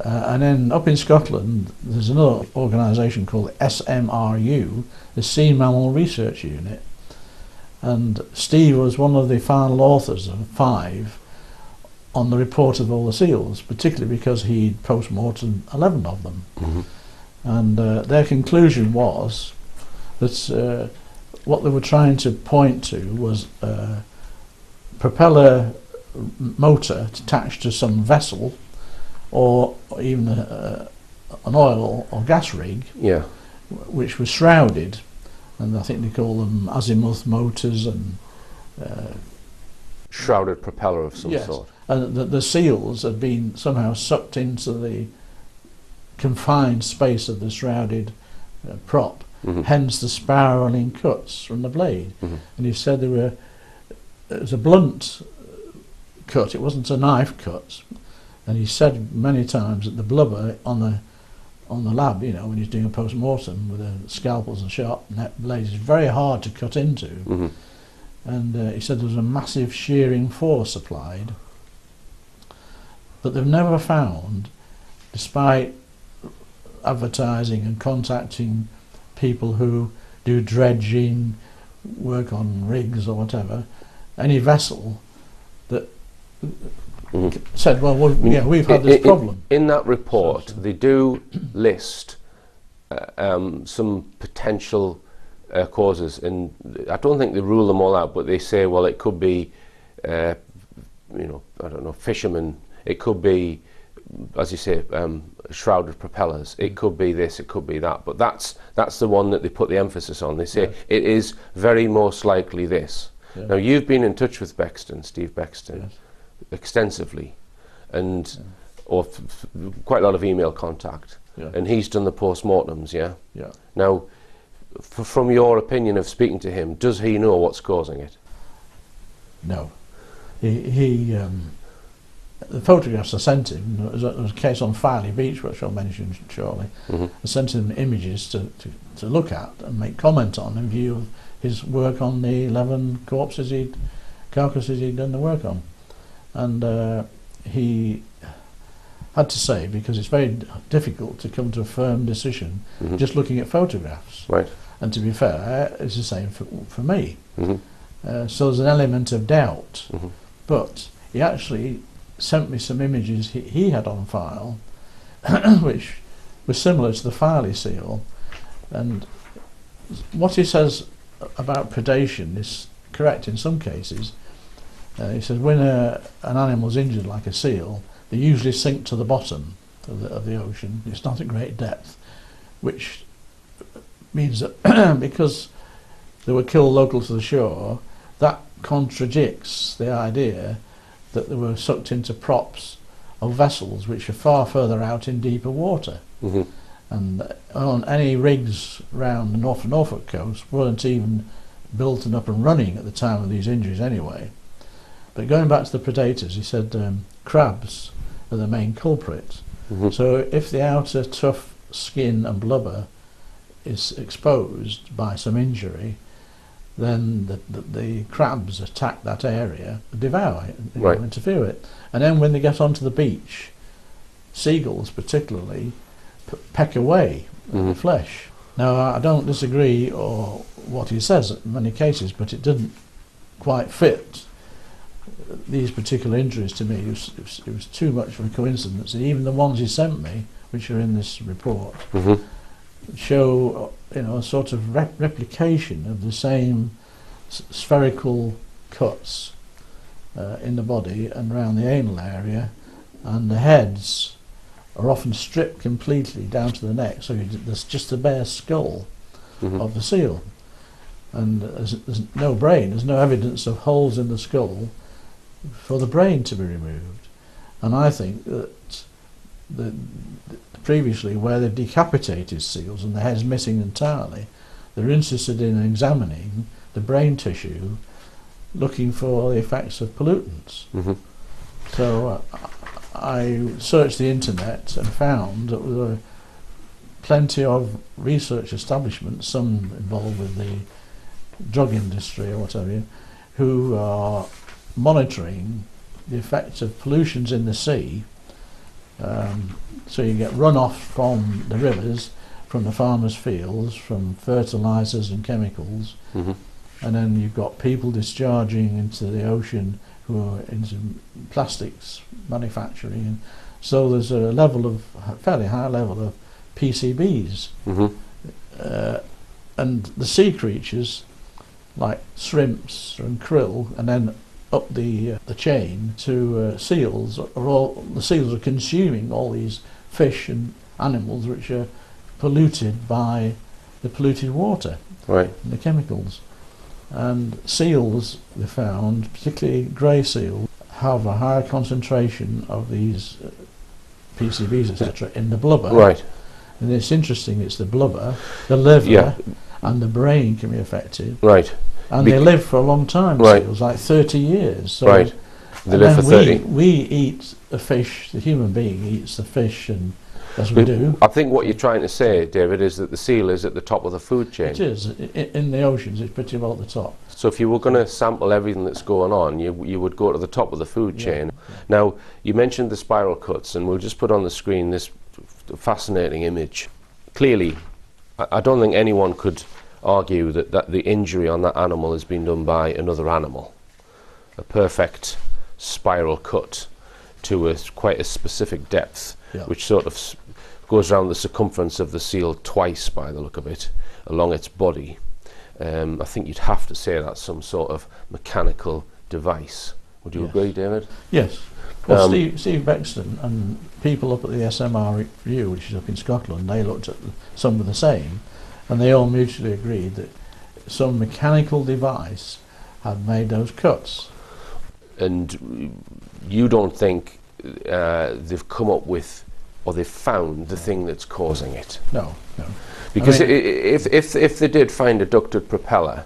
And then up in Scotland, there's another organisation called SMRU, the Sea Mammal Research Unit. And Steve was one of the final authors of 5 on the report of all the seals, particularly because he'd post-mortem 11 of them. And their conclusion was that what they were trying to point to was a propeller motor attached to some vessel, or even an oil or gas rig, which was shrouded, and I think they call them azimuth motors and shrouded propeller of some sort. And the seals had been somehow sucked into the confined space of the shrouded prop, hence the spiralling cuts from the blade. And he said it was a blunt cut, it wasn't a knife cut. And he said many times that the blubber on the lab, you know, when he's doing a post-mortem with the scalpels and sharp blades, is very hard to cut into. And he said there was a massive shearing force applied. But they've never found, despite advertising and contacting people who do dredging, work on rigs or whatever, any vessel that said, well, we've had this problem. In that report, they do list some potential causes, and I don't think they rule them all out, but they say, well, it could be, I don't know, fishermen, it could be, as you say, shrouded propellers, it could be this, it could be that, but that's the one that they put the emphasis on. They say it is very most likely this. Now, you've been in touch with Steve Bexton, extensively, and or quite a lot of email contact, and he's done the post-mortems. Now, from your opinion of speaking to him, does he know what's causing it? No. The photographs I sent him, there was a case on Filey Beach, which I'll mention shortly. I sent him images to look at and make comment on in view of his work on the 11 carcasses he'd done the work on. And he had to say, because it's very difficult to come to a firm decision just looking at photographs. Right. And to be fair, it's the same for me. So there's an element of doubt. But he actually sent me some images he had on file, which were similar to the Filey seal. And what he says about predation is correct in some cases. He says when an animal's injured, like a seal, they usually sink to the bottom of the ocean. It's not at great depth, which means that because they were killed local to the shore, that contradicts the idea that they were sucked into props of vessels which are far further out in deeper water. And on any rigs around the Norfolk coast weren't even built and up and running at the time of these injuries anyway. But going back to the predators, he said crabs are the main culprit. So if the outer tough skin and blubber is exposed by some injury, then the crabs attack that area, devour it, interfere with it. And then when they get onto the beach, seagulls particularly peck away at the flesh. Now, I don't disagree or what he says in many cases, but it didn't quite fit these particular injuries to me. It was too much of a coincidence. And even the ones he sent me, which are in this report, show a sort of replication of the same spherical cuts in the body and around the anal area, and the heads are often stripped completely down to the neck, so there's just a bare skull of the seal, and there's no brain, there's no evidence of holes in the skull for the brain to be removed. And I think that previously, where they've decapitated seals and the head's missing entirely, they're interested in examining the brain tissue, looking for the effects of pollutants. So I searched the internet and found that there were plenty of research establishments, some involved with the drug industry or whatever, who are monitoring the effects of pollutions in the sea So you get runoff from the rivers, from the farmers' fields, from fertilisers and chemicals, and then you've got people discharging into the ocean who are into plastics manufacturing. So there's a fairly high level of PCBs. And the sea creatures, like shrimps and krill, and then up the chain to seals, the seals are consuming all these fish and animals which are polluted by the polluted water, right, and the chemicals. And seals, they found, particularly grey seals, have a higher concentration of these PCBs, etc., in the blubber. Right. And it's interesting, it's the blubber, the liver, and the brain can be affected. Right. And they live for a long time, seals, like 30 years. So right. They live for 30. We eat the fish, the human being eats the fish, and as we do. I think what you're trying to say, David, is that the seal is at the top of the food chain. It is. In the oceans, it's pretty well at the top. So if you were going to sample everything that's going on, you would go to the top of the food chain. Now, you mentioned the spiral cuts, and we'll just put on the screen this fascinating image. Clearly, I don't think anyone could argue that the injury on that animal has been done by another animal. A perfect spiral cut to quite a specific depth, which sort of goes around the circumference of the seal twice by the look of it, along its body. I think you'd have to say that's some sort of mechanical device. Would you agree, David? Yes. Well, Steve Bexton and people up at the SMRU, which is up in Scotland, they looked at some of the same, and they all mutually agreed that some mechanical device had made those cuts. And you don't think they've come up with, or they've found the thing that's causing it? No, no. Because if they did find a ducted propeller,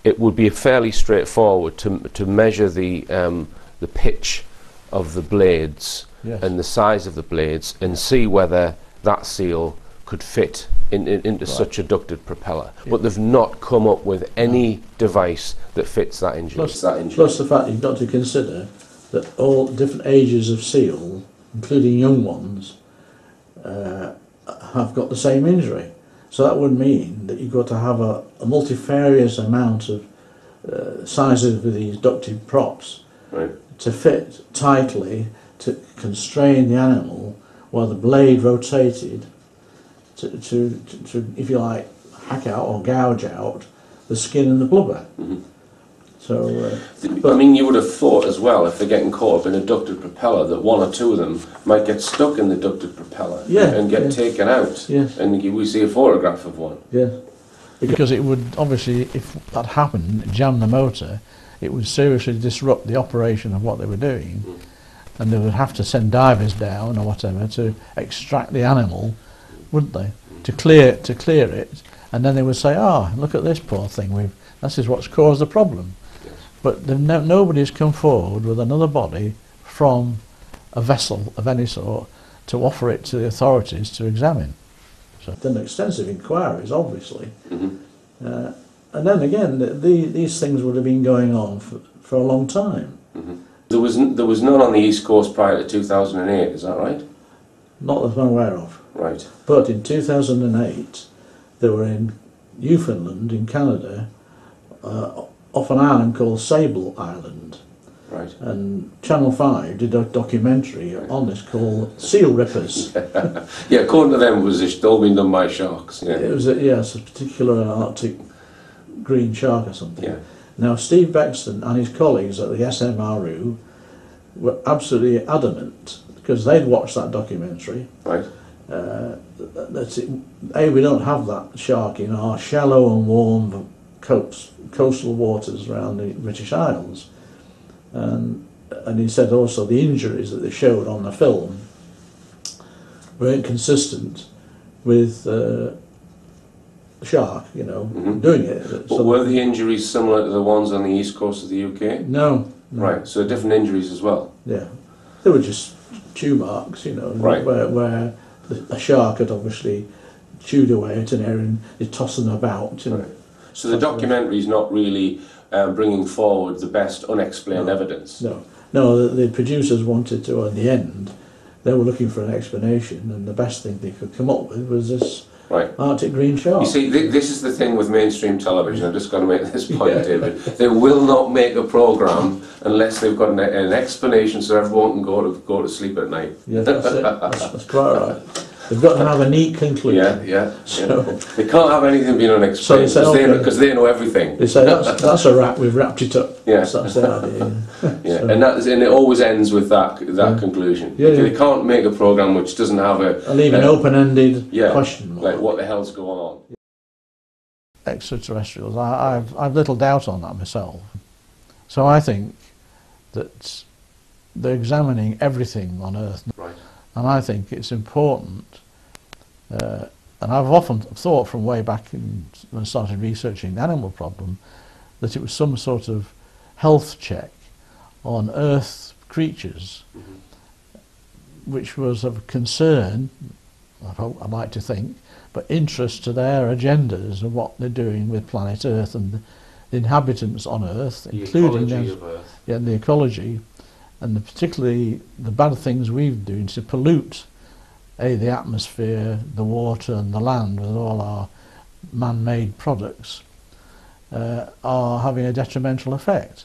it would be fairly straightforward to measure the pitch of the blades and the size of the blades and see whether that seal could fit into such a ducted propeller. But they've not come up with any device that fits that injury. Plus the fact you've got to consider that all different ages of seal, including young ones, have got the same injury. So that would mean that you've got to have a multifarious amount of sizes of these ducted props to fit tightly, to constrain the animal while the blade rotated to if you like, hack out or gouge out the skin and the blubber. So, I mean, you would have thought as well, if they're getting caught up in a ducted propeller, that one or two of them might get stuck in the ducted propeller and get taken out. And we see a photograph of one. Because it would obviously, if that happened, jam the motor, it would seriously disrupt the operation of what they were doing, and they would have to send divers down or whatever to extract the animal, wouldn't they? To clear it, and then they would say, look at this poor thing, this is what's caused the problem. But nobody's come forward with another body from a vessel of any sort to offer it to the authorities to examine. So done extensive inquiries, obviously. And then again, these things would have been going on for a long time. There was none on the East Coast prior to 2008, is that right? Not that I'm aware of. Right. But in 2008, they were in Newfoundland, in Canada, off an island called Sable Island. Right. And Channel 5 did a documentary on this called Seal Rippers. According to them, it's all been done by sharks. It was a particular Arctic green shark or something. Now, Steve Bexton and his colleagues at the SMRU were absolutely adamant, because they'd watched that documentary. Right. We don't have that shark in our shallow and warm coastal waters around the British Isles. And he said also the injuries that they showed on the film were inconsistent with the shark, doing it. But were the injuries similar to the ones on the east coast of the UK? No. Right, so different injuries as well? Yeah. They were just chew marks, where a shark had obviously chewed away at an area and they're tossing them about. So the documentary is not really bringing forward the best unexplained evidence? No, the producers wanted to, in the end, they were looking for an explanation, and the best thing they could come up with was this Right. Arctic green shark. You see, this is the thing with mainstream television. I'm just going to make this point, David. They will not make a programme unless they've got an explanation so everyone can go to sleep at night. Yeah, that's it. That's quite right. They've got to have a neat conclusion. Yeah. So, they can't have anything being unexplained because they know everything. They say that's a wrap. We've wrapped it up. Yeah. That's the idea. Yeah, So, and it always ends with that conclusion. Yeah, They can't make a programme which doesn't have I'll leave an open-ended question mark. Like what the hell's going on? Extraterrestrials. I've little doubt on that myself. So I think that they're examining everything on Earth. Right. And I think it's important, and I've often thought from way back when I started researching the animal problem, that it was some sort of health check on Earth creatures, which was of concern, I'd like to think, but interest to their agendas of what they're doing with planet Earth and the inhabitants on Earth, including them, of Earth. Yeah, the ecology. And particularly the bad things we've doing to pollute the atmosphere, the water and the land with all our man-made products are having a detrimental effect.